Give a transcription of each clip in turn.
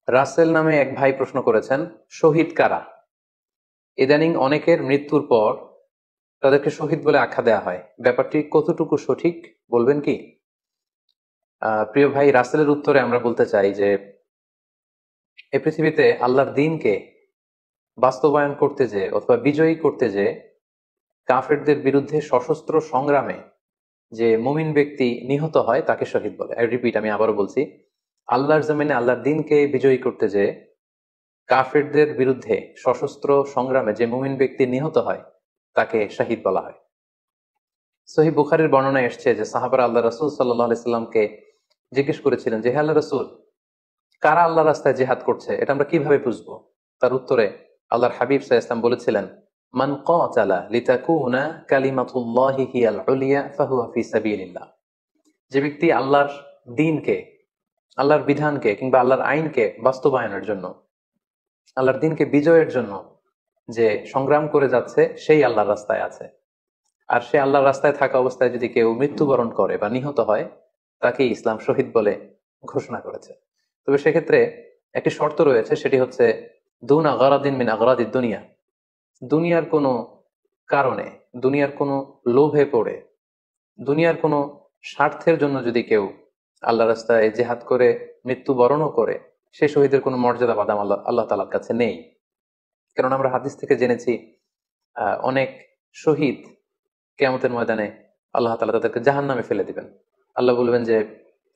রাসেল নামে এক ভাই প্রশ্ন করেছেন, শহীদ কারা? ইদানিং অনেকের মৃত্যুর পর তাদেরকে শহীদ বলে আখ্যা দেওয়া হয়, ব্যাপারটি কতটুকু সঠিক বলবেন কি? প্রিয় ভাই, রাসেলের উত্তরে আমরা বলতে চাই যে এই পৃথিবীতে আল্লাহর দ্বীনকে বাস্তবায়ন করতে যে অথবা বিজয়ী করতে যে কাফেরদের বিরুদ্ধে সশস্ত্র সংগ্রামে যে মুমিন ব্যক্তি নিহত হয় তাকে শহীদ বলে। আই রিপিট, আমি আবারও বলছি, আল্লাহর জমিনে আল্লাহর দ্বীনকে বিজয়ী করতে যে কাফেরদের বিরুদ্ধে সশস্ত্র সংগ্রামে যে মুমিন ব্যক্তি নিহত হয় তাকে শহীদ বলা হয়। সহিহ বুখারীর বর্ণনায় এসছে যে সাহাবারা আল্লাহ রাসূল সাল্লাল্লাহু আলাইহি সাল্লামকে জিজ্ঞেস করেছিলেন যে, হে আল্লাহ রাসূল, কারা আল্লাহ রাস্তায় জিহাদ করছে এটা আমরা কিভাবে বুঝবো? তার উত্তরে আল্লাহর হাবিব সাল্লাল্লাহু আলাইহি ওয়াসাল্লাম বলেছিলেন, মান কাতালা লিতাকুনা কালিমাতুল্লাহি হিয়াল উলিয়া ফাহুয়া ফি সাবিলিল্লাহ। যে ব্যক্তি আল্লাহর দ্বীনকে, আল্লাহর বিধানকে কিংবা আল্লাহর আইনকে বাস্তবায়নের জন্য, আল্লাহর দ্বীনকে বিজয়ের জন্য যে সংগ্রাম করে যাচ্ছে সেই আল্লাহর রাস্তায় আছে। আর সে আল্লাহর রাস্তায় থাকা অবস্থায় যদি কেউ মৃত্যুবরণ করে বা নিহত হয় তাকে ইসলাম শহীদ বলে ঘোষণা করেছে। তবে সেক্ষেত্রে একটি শর্ত রয়েছে, সেটি হচ্ছে দুনা গারাদিন মিন আগরাদিদ দুনিয়া। দুনিয়ার কোনো কারণে, দুনিয়ার কোনো লোভে পড়ে, দুনিয়ার কোনো স্বার্থের জন্য যদি কেউ আল্লাহ রাস্তায় জেহাদ করে মৃত্যুবরণও করে, সে শহীদের কোনো মর্যাদা বাদাম আল্লাহ তাআলার কাছে নেই। কারণ আমরা হাদিস থেকে জেনেছি অনেক শহীদ কিয়ামতের ময়দানে আল্লাহ তাআলা তাদেরকে জাহান্নামে ফেলে দিবেন। আল্লাহ বলবেন যে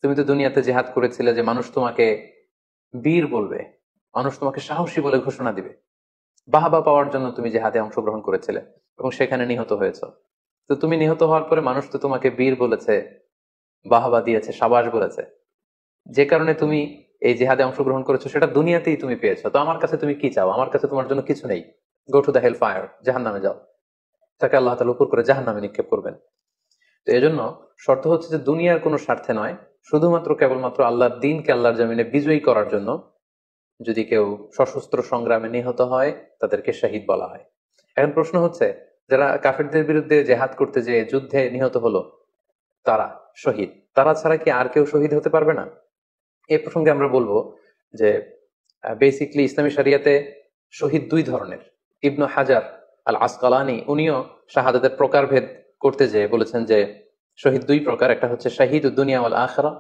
তুমি তো দুনিয়াতে জিহাদ করেছিলে, যে মানুষ তোমাকে বীর বলবে, মানুষ তোমাকে সাহসী বলে ঘোষণা দিবে, বাহবা পাওয়ার জন্য তুমি জিহাদে অংশগ্রহণ করেছিলে এবং সেখানে নিহত হয়েছ। তো তুমি নিহত হওয়ার পরে মানুষ তো তোমাকে বীর বলেছে, বাহবা দিয়েছে, সাবাস বলেছে, যে কারণে তুমি এই জিহাদে অংশগ্রহণ করেছো সেটা দুনিয়াতেই তুমি পেয়েছো। তো আমার কাছে তুমি কি চাও? আমার কাছে তোমার জন্য কিছু নেই। Go to the hell fire, জাহান্নামে যাও। তাকে আল্লাহ তাআলা উপর করে জাহান্নামে নিক্ষেপ করবেন। তো এজন্য শর্ত হচ্ছে যে দুনিয়ার কোনো স্বার্থে নয়, শুধুমাত্র কেবলমাত্র আল্লাহর দ্বীনকে আল্লাহর জমিনে বিজয়ী করার জন্য যদি কেউ সশস্ত্র সংগ্রামে নিহত হয় তাদেরকে শহীদ বলা হয়। এখন প্রশ্ন হচ্ছে, যারা কাফেরদের বিরুদ্ধে জেহাদ করতে যে যুদ্ধে নিহত হলো তারা শহীদ, তারা ছাড়া কি আর কেউ শহীদ হতে পারবে না? এই প্রসঙ্গে আমরা বলবো যে বেসিকলি ইসলামী শরিয়াতে শহীদ দুই ধরনের। ইবনু হাজার আল আসকালানি উনিও শাহাদাতের প্রকারভেদ করতে যেয়ে বলেছেন যে শহীদ দুই প্রকার। একটা হচ্ছে শাহিদুদ দুনিয়া ওয়াল আখিরা,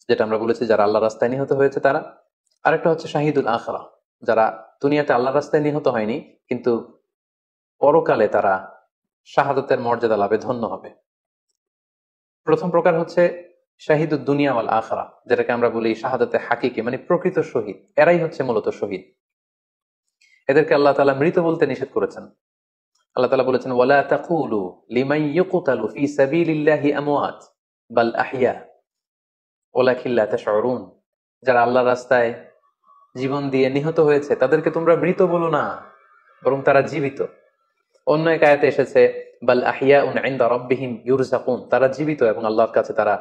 যেটা আমরা বলেছি যারা আল্লাহ রাস্তায় নিহত হয়েছে তারা। আরেকটা হচ্ছে শাহিদুল আখিরা, যারা দুনিয়াতে আল্লাহ রাস্তায় নিহত হয়নি কিন্তু পরকালে তারা শাহাদাতের মর্যাদা লাভে ধন্য হবে। প্রথম প্রকার হচ্ছে শাহিদুদ দুনিয়া ওয়াল আখিরা, যেটাকে আমরা বলি শাহাদাতে হাকিকি, মানে প্রকৃত শহীদ। এরাই হচ্ছে মূলত শহীদ। এদেরকে আল্লাহ তাআলা মৃত বলতে নিষেধ করেছেন। আল্লাহ তাআলা বলেছেন, ওয়ালা তাকুলু লিমান ইউকতালু ফি সাবিলিল্লাহি আমওয়াত বাল আহইয়া ওয়ালাকিন লা তাশউরুন। যারা আল্লাহর রাস্তায় জীবন দিয়ে নিহত হয়েছে তাদেরকে তোমরা মৃত বলো না, বরং তারা জীবিত। অন্য এক আয়াতে এসেছে বাল আহইয়াউন ইনদা রাব্বিহিম ইউরযাকুন, তারা জীবিত এবং আল্লাহর কাছে তারা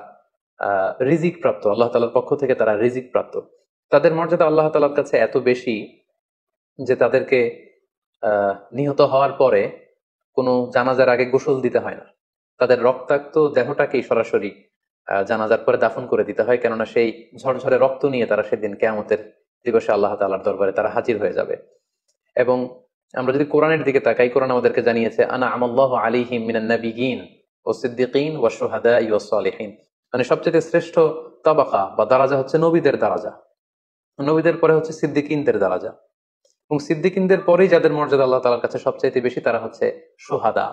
রিজিক প্রাপ্ত, আল্লাহ তাআলার পক্ষ থেকে তারা রিজিক প্রাপ্ত। তাদের মর্যাদা আল্লাহ তাআলার কাছে এত বেশি যে তাদেরকে নিহত হওয়ার পরে কোনো জানাজার আগে গোসল দিতে হয় না। তাদের রক্তাক্ত দেহটাকেই সরাসরি জানাজার পরে দাফন করে দিতে হয়, কেননা সেই ঝরঝরে রক্ত নিয়ে তারা সেদিন কিয়ামতের দিবসে আল্লাহ তাআলার দরবারে তারা হাজির হয়ে যাবে। এবং আমরা যদি কোরআনের দিকে তাকাই, কোরআন আমাদেরকে জানিয়েছে আনা আমাল্লাহু আলাইহিম মিনান নাবিয়িন ওয়াস সিদ্দিকিন ওয়াশ শুহাদাই ওয়াস সালিহিন, মানে সবচেয়ে শ্রেষ্ঠ তাবাকা বা দারাজা হচ্ছে নবীদের দারাজা, নবীদের পরে হচ্ছে সিদ্দিকিনদের দারাজা, এবং সিদ্দিকিনদের পরেই যাদের মর্যাদা আল্লাহ তাআলার কাছে সবচাইতে বেশি তারা হচ্ছে শুহাদা।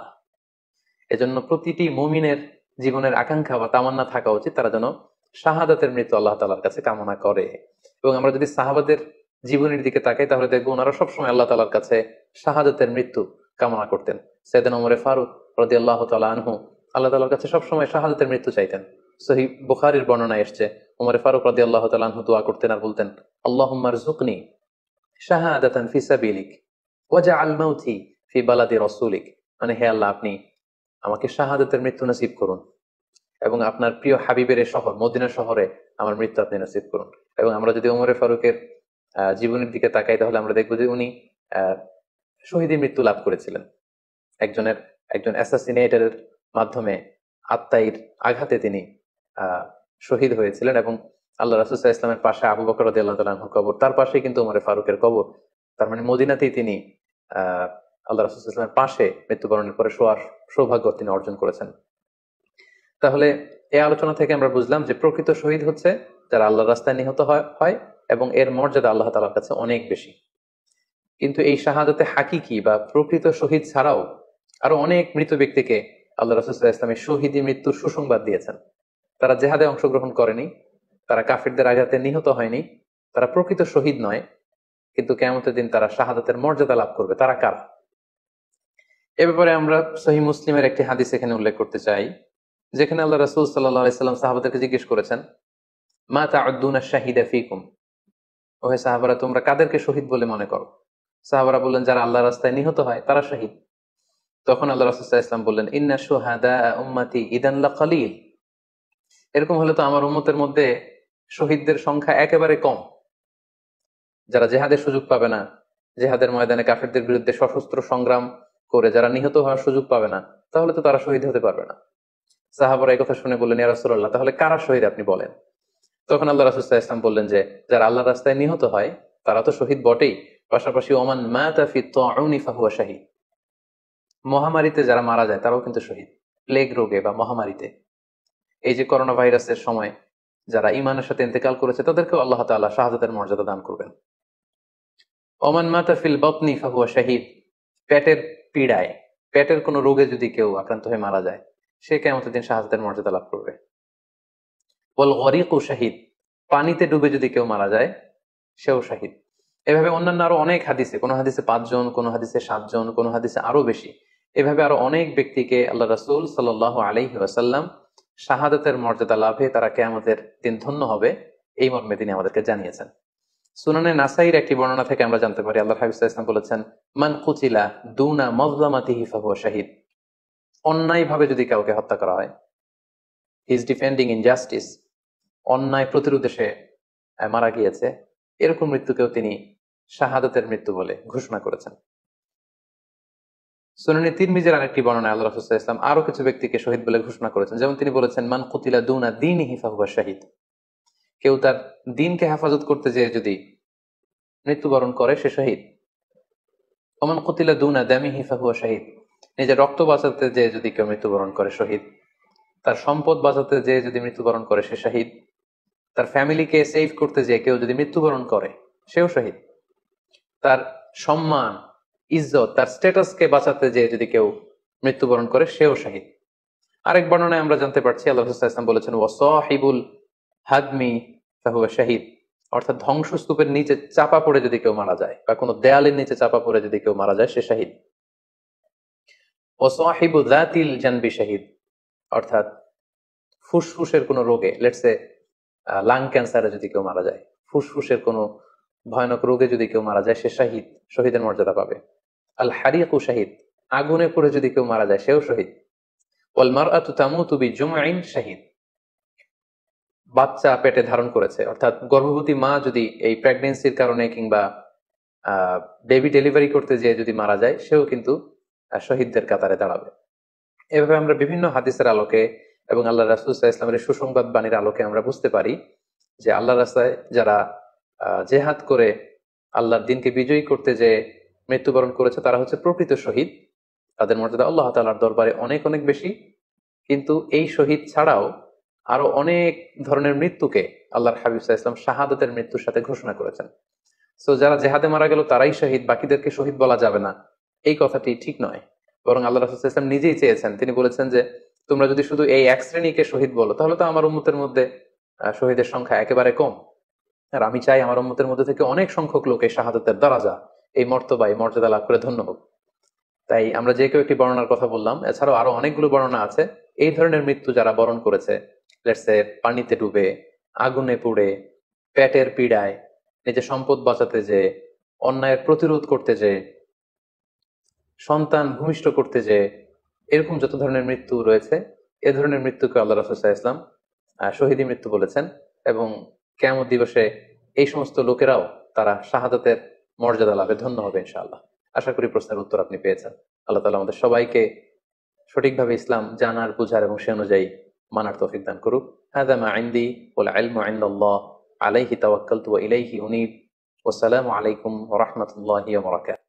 এজন্য প্রতিটি মুমিনের জীবনের আকাঙ্ক্ষা বা তামান্না থাকা উচিত তারা যেন শাহাদাতের মৃত্যু আল্লাহ তাআলার কাছে কামনা করে। এবং আমরা যদি সাহাবাদের জীবনের দিকে তাকাই তাহলে দেখবো ওনারা সবসময় আল্লাহ তাআলার কাছে শাহাদাতের মৃত্যু কামনা করতেন। সাইয়েদনা ওমর ফারুক রাদিয়াল্লাহু তাআলা আনহু আল্লাহ তাআলার কাছে সবসময় শাহাদাতের মৃত্যু চাইতেন। সহিহ বুখারীর বর্ণনায় এসেছে ওমর ফারুক রাদিয়াল্লাহু তাআলা আনহু দোয়া করতেন আর বলতেন, আল্লাহুম্মা রযুকনি শাহাদাতান ফি সাবিলিক ওয়াজআল মাউতি ফি বালাদি রাসূলিক, মানে হে আল্লাহ, আপনি আমাকে শাহাদাতের মৃত্যু নসিব করুন এবং আপনার প্রিয় হাবিবের এই শহর মদিনা শহরে আমার মৃত্যু আপনি নসিব করুন। এবং আমরা যদি ওমরে ফারুকের জীবনের দিকে তাকাই তাহলে আমরা দেখবো যে উনি শহীদী মৃত্যু লাভ করেছিলেন। একজন অ্যাসাসিনেটরের মাধ্যমে আত্মাইর আঘাতে তিনি শহীদ হয়েছিলেন এবং আল্লাহ রাসূল সাল্লাল্লাহু আলাইহি ওয়াসাল্লামের পাশে আবু বকর রাদিয়াল্লাহু তাআলা আনহুর কবর, তার পাশেই কিন্তু ওমর ফারুকের কবর। তার মানে মদিনাতেই তিনি আহ আল্লাহ রাসূল সাল্লাল্লাহু আলাইহি ওয়াসাল্লামের পাশে মৃত্যুবরণের পরে শোয়ার সৌভাগ্য তিনি অর্জন করেছেন। তাহলে এই আলোচনা থেকে আমরা বুঝলাম যে প্রকৃত শহীদ হচ্ছে যারা আল্লাহর রাস্তায় নিহত হয় এবং এর মর্যাদা আল্লাহ তাআলার কাছে অনেক বেশি। কিন্তু এই শাহাদাতে হাকিকি বা প্রকৃত শহীদ ছাড়াও আরো অনেক মৃত ব্যক্তিকে আল্লাহ রাসূল সাল্লাল্লাহু আলাইহি ওয়াসাল্লাম শহীদী মৃত্যুর সুসংবাদ দিয়েছেন। তারা জেহাদে অংশগ্রহণ করেনি, তারা কাফিরদের আঘাতে নিহত হয়নি, তারা প্রকৃত শহীদ নয়, কিন্তু কিয়ামতের দিন তারা শাহাদাতের মর্যাদা লাভ করবে। তারা কারা? এ ব্যাপারে আমরা সহিহ মুসলিমের একটি হাদিস এখানে উল্লেখ করতে চাই, যেখানে আল্লাহ রাসূল সাল্লাল্লাহু আলাইহি সাল্লাম সাহাবাদেরকে জিজ্ঞেস করেছেন, মা তাউদ্দুনা শাহিদা ফীকুম, ওহে সাহাবারা তোমরা কাদেরকে শহীদ বলে মনে করো? সাহাবারা বললেন, যারা আল্লাহর রাস্তায় নিহত হয় তারা শহীদ। তখন আল্লাহ রাসূল সাল্লাল্লাহু আলাইহি ওয়াসাল্লাম বললেন, ইন্না শুহাদা উম্মতি ইদান লাকালিল, এরকম হলে তো আমার উম্মতের মধ্যে শহীদদের সংখ্যা একেবারে কম। যারা জেহাদের সুযোগ পাবে না, জেহাদের ময়দানে কাফেরদের বিরুদ্ধে সশস্ত্র সংগ্রাম করে যারা নিহত হওয়ার সুযোগ পাবে না, তাহলে তো তারা শহীদ হতে পারবে না। সাহাবারা এই কথা শুনে বললেন, ইয়া রাসূলুল্লাহ, তাহলে কারা শহীদ আপনি বলেন। তখন আল্লাহ রাসূল সাল্লাল্লাহু আলাইহি ওয়াসাল্লাম বললেন যে, যারা আল্লাহর রাস্তায় নিহত হয় তারা তো শহীদ বটেই, পাশাপাশি ওমান মাতা ফি তাউনি ফাহুয়া শাহীদ, মহামারীতে যারা মারা যায় তারাও কিন্তু শহীদ। প্লেগ রোগে বা মহামারীতে, এই যে করোনা ভাইরাসের সময় যারা ঈমানের সাথে ইন্তেকাল করেছে তাদেরকেও আল্লাহ তাআলা শাহাদাতের মর্যাদা দান করবেন। ওমান মাতা ফিল বাতনি ফাহুয়া শাহীদ, পেটের পীড়ায়, পেটের কোনো রোগে যদি কেউ আক্রান্ত হয়ে মারা যায় সে কিয়ামতের দিন শাহাদাতের মর্যাদা লাভ করবে। ওয়াল গরিকু শাহীদ, পানিতে ডুবে যদি কেউ মারা যায় সেও শাহীদ। এভাবে অন্যান্য আরো অনেক হাদিসে, কোনো হাদিসে 5 জন, কোনো হাদিসে 7 জন, কোনো হাদিসে আরো বেশি, এভাবে আরো অনেক ব্যক্তিকে আল্লাহ রাসূল সাল্লাল্লাহু আলাইহি ওয়াসাল্লাম শাহাদাতের মর্যাদা লাভে তারা কিয়ামতের দিন ধন্য হবে এই মর্মে তিনি আমাদেরকে জানিয়েছেন। সুনানে নাসাইর একটি বর্ণনা থেকে আমরা জানতে পারি, আল্লাহ হাবিব সাল্লাল্লাহু আলাইহি ওয়াসাল্লাম বলেছেন, মান কুতিলা দুনা মাজলামাতিহি ফাহুয়া শাহীদ, অন্যায় ভাবে যদি কাউকে হত্যা করা হয়, হি ইজ ডিফেন্ডিং ইনজাস্টিস, অন্যায় প্রতিরোধে সে মারা গিয়েছে, এরকম মৃত্যুকেও তিনি শাহাদাতের মৃত্যু বলে ঘোষণা করেছেন। সুনানে তিরমিজির আরেকটি বর্ণনায় আল্লাহ রাসূল সাল্লাল্লাহু আলাইহি ওয়াসাল্লাম আরো কিছু ব্যক্তিকে শহীদ বলে ঘোষণা করেছেন। যেমন তিনি বলেছেন, মান কুতিলা দুনা দীনিহি ফাহুয়া শাহীদ, কেউ তার দ্বীনকে হেফাজত করতে যেয়ে যদি মৃত্যুবরণ করে সে শহীদ। ওমান কুতিলা দুনা দামিহি ফাহুয়া শাহীদ, নিজের রক্ত বাঁচাতে যেয়ে যদি কেউ মৃত্যুবরণ করে শহীদ। তার সম্পদ বাঁচাতে যেয়ে যদি মৃত্যুবরণ করে সে শহীদ। তার ফ্যামিলিকে সেভ করতে যেয়ে কেউ যদি মৃত্যুবরণ করে সেও শহীদ। তার সম্মান, ইজ্জত, তার স্ট্যাটাসকে বাঁচাতে যেয়ে যদি কেউ মৃত্যুবরণ করে সেও শহীদ। আরেক বর্ণনায় আমরা জানতে পারছি, আল্লাহ রাসূল সাল্লাল্লাহু আলাইহি ওয়াসাল্লাম বলেছেন, ওয়াসাহিবুল হাদমি ফাহুয়া শাহীদ, অর্থাৎ ধ্বংসস্তূপের নিচে চাপা পড়ে যদি কেউ মারা যায় বা কোনো দেয়ালের নিচে চাপা পড়ে যদি কেউ মারা যায় সে শহীদ। ওয়াসাহিবু যাতিল জানবি শাহীদ, অর্থাৎ ফুসফুসের কোনো রোগে, লেটসে লাং ক্যান্সারে যদি কেউ মারা যায়, ফুসফুসের কোনো ভয়ানক রোগে যদি কেউ মারা যায় সে শাহীদ, শহীদের মর্যাদা পাবে। আল হারিকু শাহীদ, আগুনে পড়ে যদি কেউ মারা যায় সেও শহীদ। ওয়াল মারআতু তামুতু বিজুমইন শাহীদ, বাচ্চা পেটে ধারণ করেছে, অর্থাৎ গর্ভবতী মা যদি এই প্রেগন্যান্সির কারণে কিংবা বেবি ডেলিভারি করতে যেয়ে যদি মারা যায় সেও কিন্তু শহীদদের কাতারে দাঁড়াবে। এভাবে আমরা বিভিন্ন হাদিসের আলোকে এবং আল্লাহ রাসূল সাল্লাল্লাহু আলাইহি ওয়াসাল্লামের সুসংবাদ বাণীর আলোকে আমরা বুঝতে পারি যে আল্লাহর রাস্তায় যারা জেহাদ করে আল্লাহর দ্বীনকে বিজয়ী করতে যে মৃত্যুবরণ করেছে তারা হচ্ছে প্রকৃত শহীদ। তাদের মর্যাদা আল্লাহ তাআলার দরবারে অনেক অনেক বেশি। কিন্তু এই শহীদ ছাড়াও আরো অনেক ধরনের মৃত্যুকে আল্লাহর হাবিব সাল্লাল্লাহু আলাইহি ওয়াসাল্লাম শাহাদাতের মৃত্যুর সাথে ঘোষণা করেছেন। সো যারা জেহাদে মারা গেল তারাই শহীদ, বাকিদেরকে শহীদ বলা যাবে না, এই কথাটি ঠিক নয়। বরং আল্লাহ রাসূল সাল্লাল্লাহু আলাইহি ওয়াসাল্লাম নিজেই চেয়েছেন, তিনি বলেছেন যে তোমরা যদি শুধু এই এক শ্রেণীকে শহীদ বলো তাহলে তো আমার উম্মতের মধ্যে শহীদের সংখ্যা একেবারে কম। আর আমি চাই আমার উম্মতের মধ্যে থেকে অনেক সংখ্যক লোক এই শাহাদাতের দরাজা, এই মর্তবা, এই মর্যাদা লাভ করে ধন্য হোক। তাই আমরা যে কেউ একটি বর্ণনার কথা বললাম, এছাড়াও আরো অনেকগুলো বর্ণনা আছে এই ধরনের মৃত্যু যারা বরণ করেছে, লেটসে পানিতে ডুবে, আগুনে পুড়ে, পেটের পীড়ায়, নিজের সম্পদ বাঁচাতে যে, অন্যায়ের প্রতিরোধ করতে যে, সন্তান ভূমিষ্ঠ করতে যে, এরকম যত ধরনের মৃত্যু রয়েছে এ ধরনের মৃত্যুকে আল্লাহ রাসূল সাল্লাল্লাহু আলাইহি ওয়াসাল্লাম শহীদী মৃত্যু বলেছেন। এবং কিয়ামত দিবসে এই সমস্ত লোকেরাও তারা শাহাদাতের মর্যাদা লাভে ধন্য হবে ইনশাআল্লাহ। আশা করি প্রশ্নের উত্তর আপনি পেয়েছেন। আল্লাহ তাআলা আমাদের সবাইকে সঠিকভাবে ইসলাম জানার, বুঝার এবং সে অনুযায়ী মানার তৌফিক দান করুক। হাযা মা ইনদি ওয়াল ইলমু ইনদাল্লাহ আলাইহি তাওয়াক্কালতু ওয়া ইলাইহি উনীব। ওয়াসসালামু আলাইকুম ওয়া রাহমাতুল্লাহি ওয়া বারাকাতুহু।